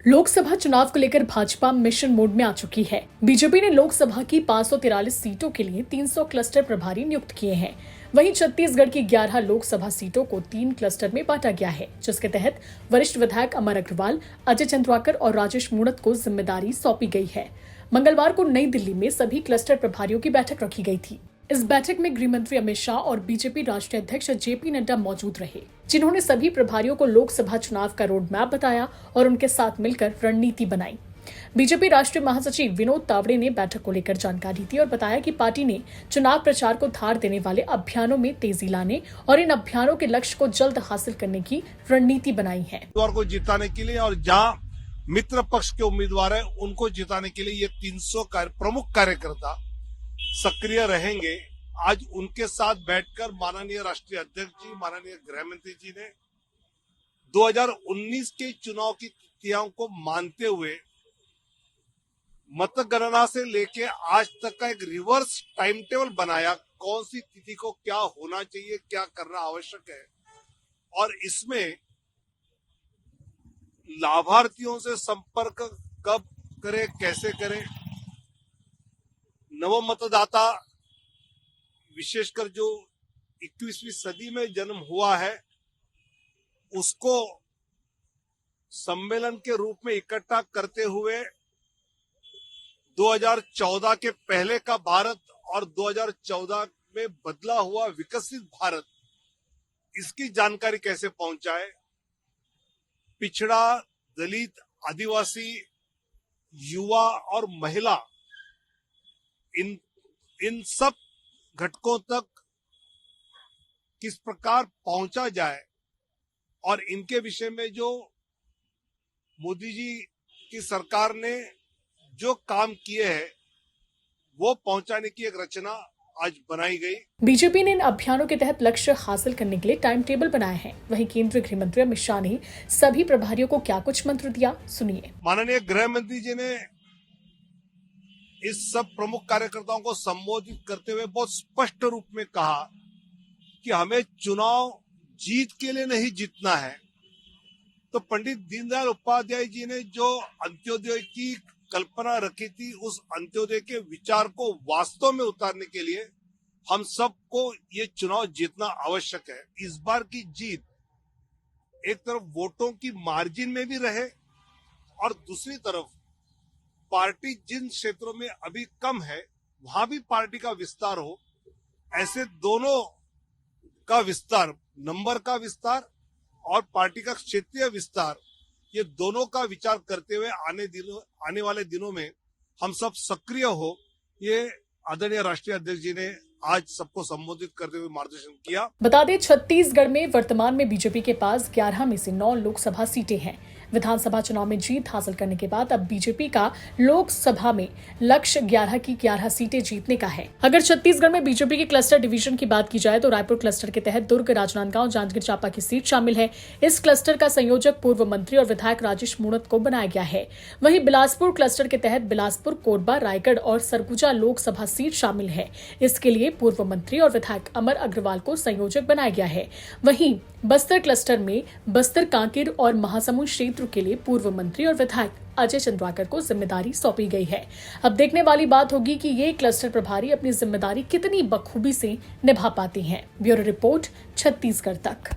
लोकसभा चुनाव को लेकर भाजपा मिशन मोड में आ चुकी है। बीजेपी ने लोकसभा की 543 सीटों के लिए 300 क्लस्टर प्रभारी नियुक्त किए हैं। वहीं छत्तीसगढ़ की 11 लोकसभा सीटों को 3 क्लस्टर में बांटा गया है, जिसके तहत वरिष्ठ विधायक अमर अग्रवाल, अजय चंद्राकर और राजेश मूणत को जिम्मेदारी सौंपी गई है। मंगलवार को नई दिल्ली में सभी क्लस्टर प्रभारियों की बैठक रखी गई थी। इस बैठक में गृह मंत्री अमित शाह और बीजेपी राष्ट्रीय अध्यक्ष जेपी नड्डा मौजूद रहे, जिन्होंने सभी प्रभारियों को लोकसभा चुनाव का रोड मैप बताया और उनके साथ मिलकर रणनीति बनाई। बीजेपी राष्ट्रीय महासचिव विनोद तावड़े ने बैठक को लेकर जानकारी दी और बताया कि पार्टी ने चुनाव प्रचार को धार देने वाले अभियानों में तेजी लाने और इन अभियानों के लक्ष्य को जल्द हासिल करने की रणनीति बनाई है। को जिताने के लिए और जहां मित्र पक्ष के उम्मीदवार हैं उनको जिताने के लिए ये 300 प्रमुख कार्यकर्ता सक्रिय रहेंगे। आज उनके साथ बैठकर माननीय राष्ट्रीय अध्यक्ष जी, माननीय गृह मंत्री जी ने 2019 के चुनाव की तिथियों को मानते हुए मतगणना से लेके आज तक का एक रिवर्स टाइम टेबल बनाया, कौन सी तिथि को क्या होना चाहिए, क्या करना आवश्यक है। और इसमें लाभार्थियों से संपर्क कब करें, कैसे करें, नव मतदाता विशेषकर जो 21वीं सदी में जन्म हुआ है उसको सम्मेलन के रूप में इकट्ठा करते हुए 2014 के पहले का भारत और 2014 में बदला हुआ विकसित भारत, इसकी जानकारी कैसे पहुंचाए। पिछड़ा, दलित, आदिवासी, युवा और महिला, इन सब घटकों तक किस प्रकार पहुंचा जाए और इनके विषय में जो मोदी जी की सरकार ने जो काम किए हैं वो पहुंचाने की एक रचना आज बनाई गई। बीजेपी ने इन अभियानों के तहत लक्ष्य हासिल करने के लिए टाइम टेबल बनाया है। वहीं केंद्रीय गृह मंत्री अमित शाह ने सभी प्रभारियों को क्या कुछ मंत्र दिया, सुनिए। माननीय गृह मंत्री जी ने इस सब प्रमुख कार्यकर्ताओं को संबोधित करते हुए बहुत स्पष्ट रूप में कहा कि हमें चुनाव जीत के लिए नहीं जीतना है। तो पंडित दीनदयाल उपाध्याय जी ने जो अंत्योदय की कल्पना रखी थी, उस अंत्योदय के विचार को वास्तव में उतारने के लिए हम सबको ये चुनाव जीतना आवश्यक है। इस बार की जीत एक तरफ वोटों की मार्जिन में भी रहे और दूसरी तरफ पार्टी जिन क्षेत्रों में अभी कम है वहां भी पार्टी का विस्तार हो। ऐसे दोनों का विस्तार, नंबर का विस्तार और पार्टी का क्षेत्रीय विस्तार, ये दोनों का विचार करते हुए आने वाले दिनों में हम सब सक्रिय हो, ये आदरणीय राष्ट्रीय अध्यक्ष जी ने आज सबको संबोधित करते हुए मार्गदर्शन किया। बता दें, छत्तीसगढ़ में वर्तमान में बीजेपी के पास 11 में से 9 लोकसभा सीटें हैं। विधानसभा चुनाव में जीत हासिल करने के बाद अब बीजेपी का लोकसभा में लक्ष्य 11 की 11 सीटें जीतने का है। अगर छत्तीसगढ़ में बीजेपी के क्लस्टर डिवीजन की बात की जाए तो रायपुर क्लस्टर के तहत दुर्ग, राजनांदगांव, जांजगीर चांपा की सीट शामिल है। इस क्लस्टर का संयोजक पूर्व मंत्री और विधायक राजेश मूणत को बनाया गया है। वहीं बिलासपुर क्लस्टर के तहत बिलासपुर, कोरबा, रायगढ़ और सरगुजा लोकसभा सीट शामिल है। इसके लिए पूर्व मंत्री और विधायक अमर अग्रवाल को संयोजक बनाया गया है। वहीं बस्तर क्लस्टर में बस्तर, कांकेर और महासमुंद क्षेत्र के लिए पूर्व मंत्री और विधायक अजय चंद्राकर को जिम्मेदारी सौंपी गई है। अब देखने वाली बात होगी कि ये क्लस्टर प्रभारी अपनी जिम्मेदारी कितनी बखूबी से निभा पाते हैं। ब्यूरो रिपोर्ट, छत्तीसगढ़ तक।